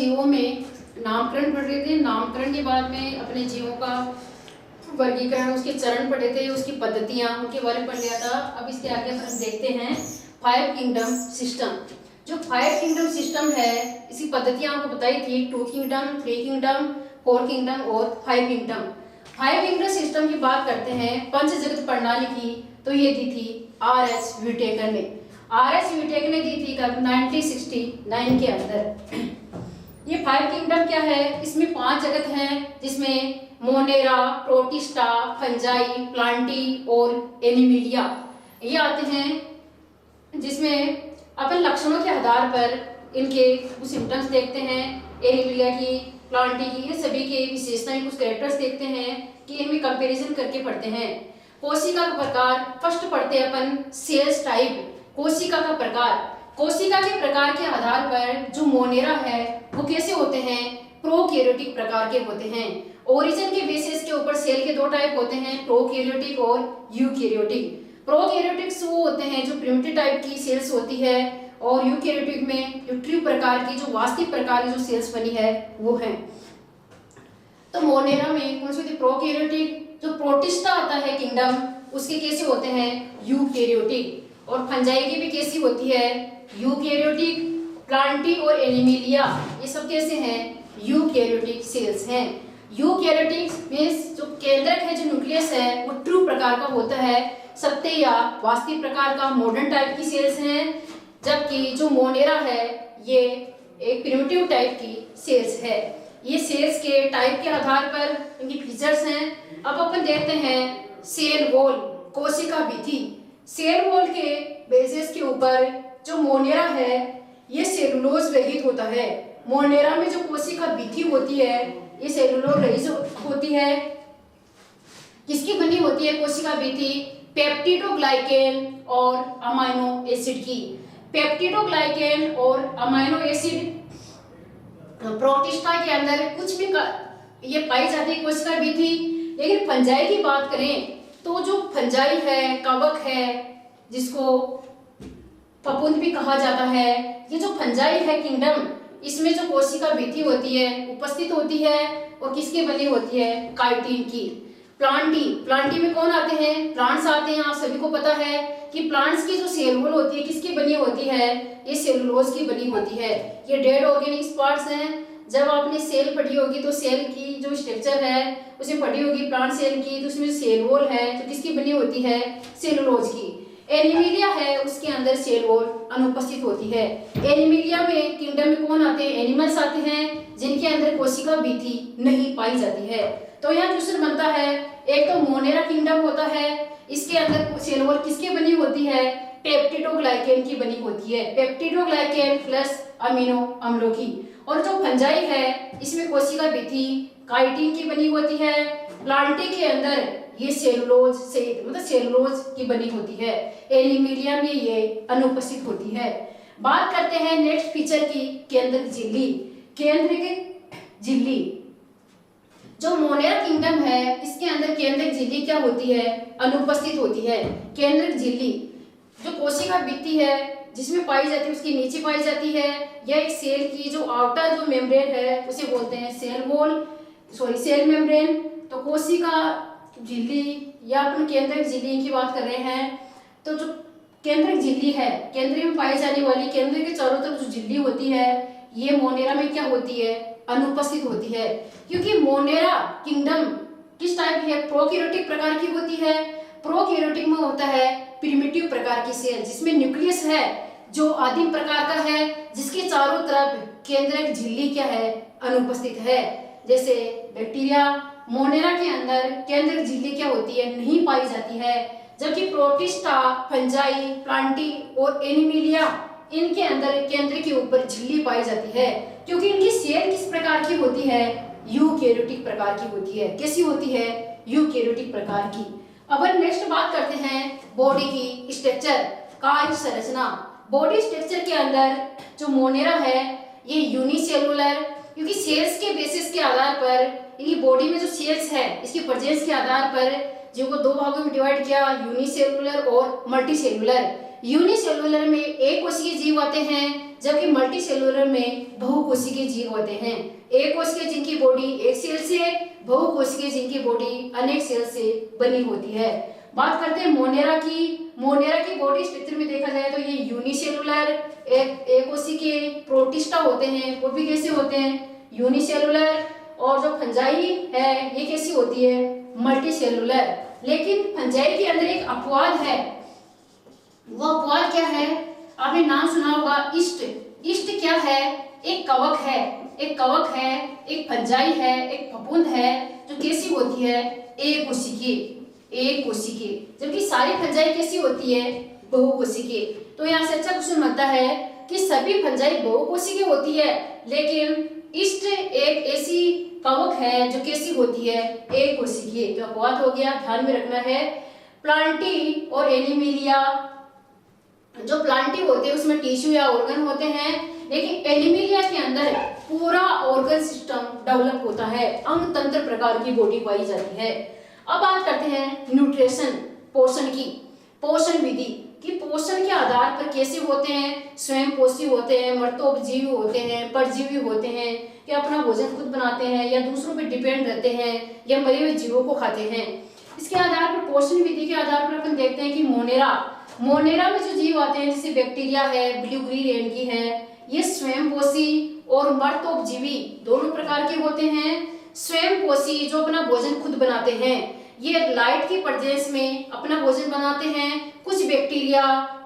जीवों में नामकरण पढ़ रहे थे। नामकरण के बाद में अपने जीवों का वर्गीकरण, उसके चरण पढ़े थे, उसकी पद्धतियां, उनके बारे में पढ़ लिया था। अब इसके आगे हम देखते हैं 5 किंगडम सिस्टम। जो 5 किंगडम सिस्टम है, इसकी पद्धतियां आपको बताई थी, 2 किंगडम, 3 किंगडम, 4 किंगडम और 5 किंगडम। 5 किंगडम सिस्टम की बात करते हैं पंच जगत प्रणाली की, तो ये दी थी R.H. व्हिटेकर ने। R.H. व्हिटेकर ने दी थी कब? 1969 के अंदर। ये 5 किंगडम क्या है? इसमें 5 जगत हैं, जिसमें मोनेरा, प्रोटिस्टा, फंजाई, प्लांटी और एनिमिलिया ये आते हैं, जिसमें अपन लक्षणों के आधार पर इनके कुछ सिम्टम्स देखते हैं। एनिमिलिया की, प्लांटी की, ये सभी के विशेषताएं, कुछ कैरेक्टर्स देखते हैं कि इनमें कंपैरिजन करके पढ़ते हैं। कोशिका का प्रकार फर्स्ट पढ़ते हैं अपन, सेल्स टाइप। कोशिका का प्रकार, कोशिका के प्रकार के आधार पर जो मोनेरा है वो कैसे होते हैं? प्रोकैरियोटिक प्रकार के होते हैं। ओरिजिन के बेसिस के ऊपर सेल के 2 टाइप होते हैं, प्रोकैरियोटिक और यूकैरियोटिक। प्रोकैरियोटिक्स वो होते हैं जो प्रिमिटिव टाइप की सेल्स होती है, और यूकैरियोटिक में जो ट्रू प्रकार की, जो वास्तविक प्रकार की जो सेल्स बनी है वो है। तो मोनेरा में कौन सी होती है? प्रोकैरियोटिक। जो प्रोटिस्टा आता है किंगडम, उसके कैसे होते हैं? यूकैरियोटिक। और फंजाई की भी कैसी होती है? यूकैरियोटिक। प्लांटी और एनिमिलिया ये सब कैसे हैं? यूकैरियोटिक सेल्स हैं। यूकैरियोटिक मींस जो केंद्रक है, जो न्यूक्लियस है, वो ट्रू प्रकार का होता है, सत्य या वास्तविक प्रकार का, मॉडर्न टाइप की सेल्स हैं। जबकि जो मोनेरा है ये एक प्रिमिटिव टाइप की सेल्स है। ये सेल्स के टाइप के आधार पर इनकी फीचर्स हैं। अब अपन देखते हैं सेल वॉल, कोशिका भित्ति। सेल वॉल के बेसिस के ऊपर जो मोनेरा है ये सेलुलोज रहित होता है। मोनेरा में जो कोशिका भित्ति होती है ये सेलुलोज रहित होती है। किसकी बनी होती है कोशिका भित्ति? पेप्टिडोग्लाइकेन और अमाइनो एसिड की। पेप्टिडोग्लाइकेन और अमाइनो एसिड प्रोटिस्टा के अंदर कुछ भी ये पाई जाती है कोशिका भित्ति। लेकिन फंजाई की बात करें तो जो फंजाई है, कवक है, जिसको फफूंद भी कहा जाता है, ये जो फंजाई है किंगडम, इसमें जो कोशिका भित्ति होती है उपस्थित होती है, और किसकी बनी होती है? काइटिन की। प्लांटी, प्लांटी में कौन आते हैं? प्लांट्स आते हैं। आप सभी को पता है कि प्लांट्स की जो सेल वॉल होती है किसकी बनी होती है? ये सेलुलोज की बनी होती है। ये डेड ऑर्गेनिक पार्ट्स हैं। जब आपने सेल पढ़ी होगी तो सेल की जो स्ट्रक्चर है उसे पढ़ी होगी, प्लांट सेल की, तो उसमें सेल वॉल है जो किसकी बनी होती है? सेलुलोज की। एनिमिलिया है, उसके अंदर सेल वॉल अनुपस्थित होती है। एनिमिलिया में किंगडम में कौन आते हैं? एनिमल्स आते हैं जिनके अंदर कोशिका भित्ति नहीं पाई जाती है। तो यहाँ क्वेश्चन बनता है, एक तो मोनेरा किंगडम होता है, इसके अंदर सेल वॉल किसकी बनी होती है? पेप्टिडोग्लाइकेन की बनी होती है। पेप्टिडोग्लाइकेन प्लस अमीनो अम्लों की। और जो फंजाई है इसमें कोशिका भित्ति काइटिन की बनी होती है। प्लांटी के अंदर ये सेलुलोज से मतलब सेलुलोज की बनी होती है। एनिमिलिया में ये अनुपस्थित होती है। बात करते हैं नेक्स्ट फीचर की, केंद्रक झिल्ली। केंद्रक झिल्ली जो मोनेरा किंगडम है इसके अंदर केंद्रक झिल्ली क्या होती है? अनुपस्थित होती है। केंद्रक झिल्ली जो कोशिका भित्ति है जिसमें पाई जाती है उसके नीचे पाई जाती है। यह एक सेल की जो आउटर जो मेम्ब्रेन है उसे बोलते हैं सेल वॉल, सेल मेम्ब्रेन। तो कोशिका झिल्ली या अपन केंद्रक झिल्ली की बात कर रहे हैं, तो जो केंद्रक झिल्ली है, केंद्र में पाई जाने वाली केंद्र के चारों तरफ जो झिल्ली होती है ये मोनेरा में क्या होती है? अनुपस्थित होती है। क्योंकि मोनेरा किंगडम किस टाइप की है? प्रोकैरियोटिक प्रकार की होती है। प्रोकैरियोटिक में होता है प्रिमिटिव प्रकार की सेल, जिसमें न्यूक्लियस है जो आदिम प्रकार का है, जिसके चारों तरफ केंद्रक झिल्ली क्या है? अनुपस्थित है। जैसे बैक्टीरिया, मोनेरा के अंदर केंद्रक झिल्ली क्या होती है? नहीं पाई जाती है। जबकि प्रोटिस्टा, फंजाई, प्लांटी और एनिमिलिया इनके अंदर केंद्र के ऊपर झिल्ली पाई जाती है, क्योंकि इनकी सेल किस प्रकार की होती है? यूकैरियोटिक प्रकार की होती है। कैसी होती है? यूकैरियोटिक प्रकार की। अब नेक्स्ट बात करते हैं बॉडी की स्ट्रक्चर, कार्य संरचना। बॉडी स्ट्रक्चर के अंदर जो मोनेरा है ये यूनिसेलुलर, क्योंकि सेल्स के बेसिस के आधार पर इनकी बॉडी में जो सेल्स है इसकी प्रेजेंस के आधार पर जिनको 2 भागों में डिवाइड किया, यूनिसेलुलर और मल्टीसेलुलर। यूनिसेलुलर में एक कोशिकीय जीव आते हैं जबकि मल्टी सेलुलर में बहुकोशिकीय जीव होते हैं। एक कोशिकीय जिनकी बॉडी एक सेल से, बहुकोशिकीय जिनकी बॉडी अनेक सेल से बनी होती है। बात करते हैं मोनेरा की। मोनेरा की बॉडी स्ट्रक्चर में देखा जाए तो ये यूनिसेलुलर, एक कोशिकीय। प्रोटिस्टा होते हैं, वो भी कैसे होते हैं, यूनिसेलुलर। और जो फंजाई है ये कैसी होती है, मल्टी सेलुलर। लेकिन फंजाई के अंदर एक अपवाद है। वो अपवाद क्या है, आपने नाम सुना होगा, ईस्ट। ईस्ट क्या है, एक कवक है, एक कवक है, एक फंजाई है, एक फफूंद है, जो कैसी होती है, एक कोशिकीय, एक कोशिकीय। जबकि सारी फंजाई कैसी होती है, बहुकोशिकीय। तो यहाँ से अच्छा क्वेश्चन बनता है कि सभी फंजाई बहुकोशिकीय होती है, लेकिन ईस्ट एक ऐसी कवक है जो कैसी होती है, एक कोशिकीय। तो अपवाद हो गया, ध्यान में रखना है। प्लांटी और एनिमिलिया, जो प्लांटी होते हैं उसमें टिश्यू या ऑर्गन होते हैं, लेकिन एनिमिलिया के अंदर पूरा ऑर्गन सिस्टम डेवलप होता है, अंग तंत्र प्रकार की बॉडी पाई जाती है। अब बात करते हैं न्यूट्रिशन, पोषण की। पोषण विधि कि पोषण के आधार पर कैसे होते हैं, स्वयं पोषी होते हैं, मर्तोपजीवी होते हैं, परजीवी होते हैं, या अपना भोजन खुद बनाते हैं, या दूसरों पर डिपेंड रहते हैं, या मरे हुए जीवों को खाते हैं। इसके आधार पर, पोषण विधि के आधार पर अपन देखते हैं कि मोनेरा में जो जीव आते हैं, जैसे बैक्टीरिया है, ब्लू ग्रीन एल्गी है, ये स्वयं पोषी और मर्तोपजीवी दोनों प्रकार के होते हैं। स्वयं पोषी जो अपना भोजन खुद बनाते हैं, ये लाइट की प्रेजेंस में अपना भोजन बनाते हैं। कुछ बैक्टीरिया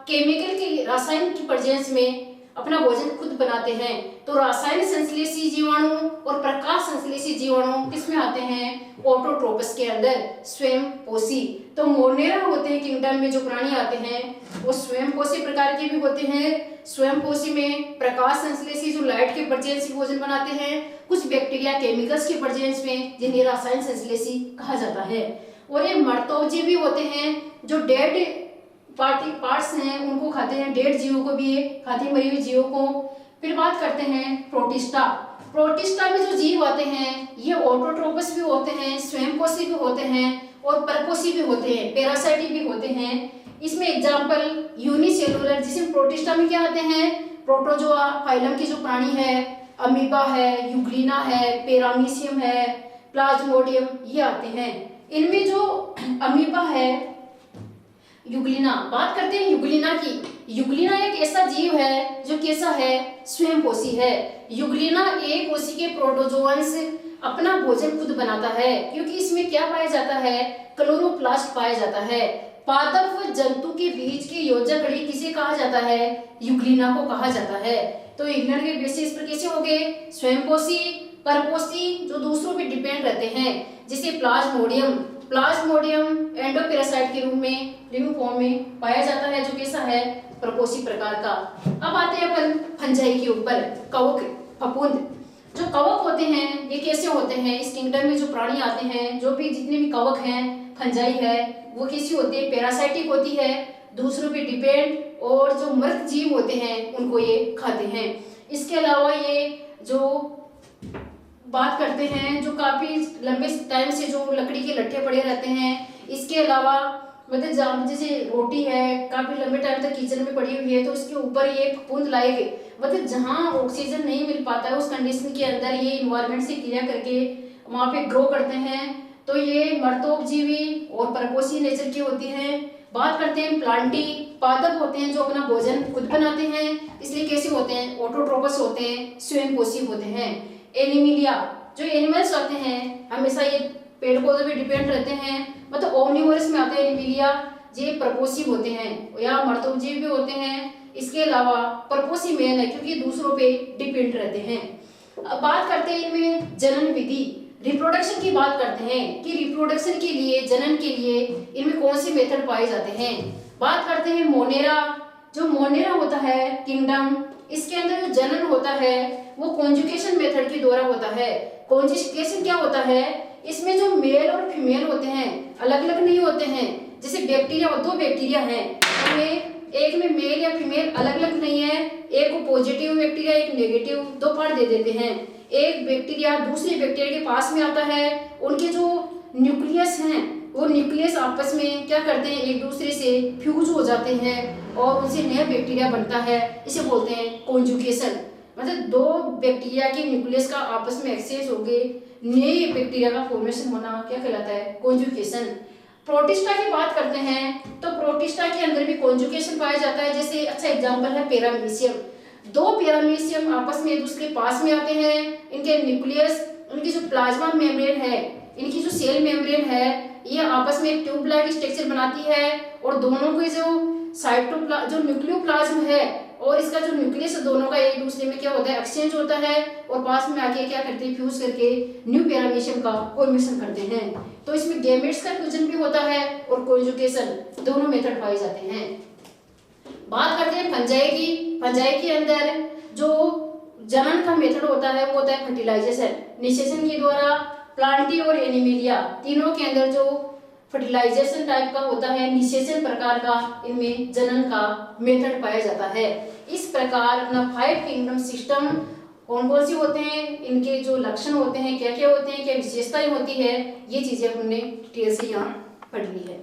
केमिकल के, रासायनिक की प्रेजेंस में अपना भोजन खुद बनाते हैं। तो रासायनिक संश्लेषी जीवाणु और प्रकाश संश्लेषी जीवाणु किसमें आते हैं, ऑटोट्रोपस के अंदर, स्वयं पोषी। तो मोनेरा होते हैं किंगडम में जो प्राणी आते हैं, वो स्वयं पोषी प्रकार के भी होते हैं। स्वयं पोषी में प्रकाश संश्लेषी जो लाइट के प्रेजेंस में भोजन बनाते हैं। कुछ बैक्टीरिया केमिकल्स के प्रेजेंस में, जिन्हें रासायनिक संश्लेषी कहा जाता है। और ये मर्तोपजीवी होते हैं, जो डेड पार्ट्स हैं उनको खाते हैं, डेड जीवों को भी खाते हैं, मरे हुए जीवों को। फिर बात करते हैं प्रोटिस्टा। प्रोटिस्टा में जो जीव आते हैं ये ऑटोट्रोपस भी होते हैं, स्वयंपोषी भी होते हैं, और परपोषी भी होते हैं, पैरासाइटिक भी होते हैं। इसमें एग्जाम्पल यूनिसेलुलर, जिसमें प्रोटिस्टा में क्या आते हैं, प्रोटोजोआ फाइलम के जो प्राणी है, अमीबा है, यूग्लिना है, पैरामीशियम है, प्लाज्मोडियम, ये आते हैं। इनमें जो अमीबा है, यूग्लिना, बात करते हैं यूग्लिना की। यूग्लिना एक ऐसा जीव है जो कैसा है, स्वयंपोषी है। यूग्लिना एक कोशिकीय प्रोटोजोअन्स अपना भोजन खुद बनाता है, क्योंकि इसमें क्या पाया जाता है, क्लोरोप्लास्ट पाया जाता है। पादप जंतु के बीज की योजक कड़ी किसे कहा जाता है, यूग्लिना को कहा जाता है। तो यूग्लिना के बेसिस पर कैसे हो गए, स्वयंपोषी, परपोषी, जो दूसरों पे डिपेंड रहते हैं, जैसे प्लाज्मोडियम एंडोपैरासाइट के रूप में, लिविंग फॉर्म में पाया जाता है, जो कैसा है, परपोषी प्रकार का। अब आते हैं अपन फंजाई के ऊपर, कवक, फफूंद। जो कवक होते हैं ये कैसे होते हैं, इस किंगडम में जो प्राणी आते हैं, जो भी जितने भी कवक हैं, फंजाई है, वो कैसी होती है, पैरासाइटिक होती है, दूसरों पे डिपेंड, और जो मृत जीव होते हैं उनको ये खाते हैं। इसके अलावा ये जो बात करते हैं, जो काफी लंबे टाइम से जो लकड़ी के लट्ठे पड़े रहते हैं, इसके अलावा मतलब जैसे रोटी है काफी लंबे टाइम तक किचन में पड़ी हुई है, तो उसके ऊपर ये फफूंद लाए गए, मतलब जहाँ ऑक्सीजन नहीं मिल पाता है उस कंडीशन के अंदर ये इन्वायरमेंट से क्रिया करके वहाँ पे ग्रो करते हैं। तो ये मर्तोपजीवी और परपोषी नेचर की होती है। बात करते हैं प्लांटी, पादप होते हैं जो अपना भोजन खुद बनाते हैं, इसलिए कैसे होते हैं, ऑटोट्रोपस होते हैं, स्वयंपोषी होते हैं। एनिमिलिया, जो एनिमल्स होते हैं हमेशा ये पेड़ पौधों पे डिपेंड रहते हैं, मतलब ओमनिवोरस में आते हैं एनिमिलिया, ये परपोषी होते हैं या मर्तोपजीवी भी होते हैं। इसके अलावा परपोषी मेन है क्योंकि दूसरों पे डिपेंड रहते हैं। अब बात करते हैं इनमें जनन विधि, रिप्रोडक्शन की बात करते हैं कि रिप्रोडक्शन के लिए, जनन के लिए इनमें कौन से मेथड पाए जाते हैं। बात करते हैं मोनेरा। जो मोनेरा होता है किंगडम, इसके अंदर जो जनन होता है वो कॉन्जुगेशन मेथड के द्वारा होता है। कॉन्जुगेशन क्या होता है, इसमें जो मेल और फीमेल होते हैं अलग अलग नहीं होते हैं। जैसे बैक्टीरिया, दो बैक्टीरिया हैं, एक में मेल या फीमेल अलग अलग नहीं है, एक को पॉजिटिव बैक्टीरिया, एक नेगेटिव, दो पार्ट दे देते हैं। एक बैक्टीरिया दूसरे बैक्टीरिया के पास में आता है, उनके जो न्यूक्लियस हैं वो न्यूक्लियस आपस में क्या करते हैं, एक दूसरे से फ्यूज हो जाते हैं और उनसे नया बैक्टीरिया बनता है। इसे बोलते हैं कॉन्जुगेशन। मतलब दो बैक्टीरिया के न्यूक्लियस का आपस में एक्सचेंज हो गए, नए बैक्टीरिया का फॉर्मेशन होना क्या कहलाता है, कॉन्जुगेशन। प्रोटिस्टा की बात करते हैं तो प्रोटिस्टा के अंदर भी कॉन्जुगेशन पाया जाता है। जैसे अच्छा एग्जांपल है पैरामीशियम। दो पैरामीशियम आपस में एक दूसरे के पास में आते हैं, इनके न्यूक्लियस, उनकी जो प्लाज्मा मेम्ब्रेन है, इनकी जो सेल मेम्ब्रेन है, ये आपस में एक ट्यूब लाइक स्ट्रक्चर बनाती है और दोनों के जो न्यूक्लियोप्लाज्म है और इसका जो न्यूक्लियस है, दोनों का एक दूसरे में क्या होता है, एक्सचेंज होता है और पास में आके क्या करते हैं, फ्यूज करके न्यू पैरामीशियम का फॉर्मेशन करते हैं। तो इसमें गैमेट्स का फ्यूजन भी होता है और कॉन्जुगेशन, दोनों मेथड पाए जाते हैं। बात करते हैं फंजाई की। फंजाई के अंदर जो जनन का मेथड होता है वो होता है फर्टिलाइजेशन। निषेचन के द्वारा प्लांटी और एनिमिलिया तीनों के अंदर जो फर्टिलाइजेशन टाइप का होता है, निषेचन प्रकार का, इनमें जनन का मेथड पाया जाता है। इस प्रकार अपना 5 किंगडम सिस्टम कौन कौन सी होते हैं, इनके जो लक्षण होते हैं, क्या क्या होते हैं, क्या विशेषताएं होती है, ये चीजें हमने डिटेल से यहाँ पढ़ ली है।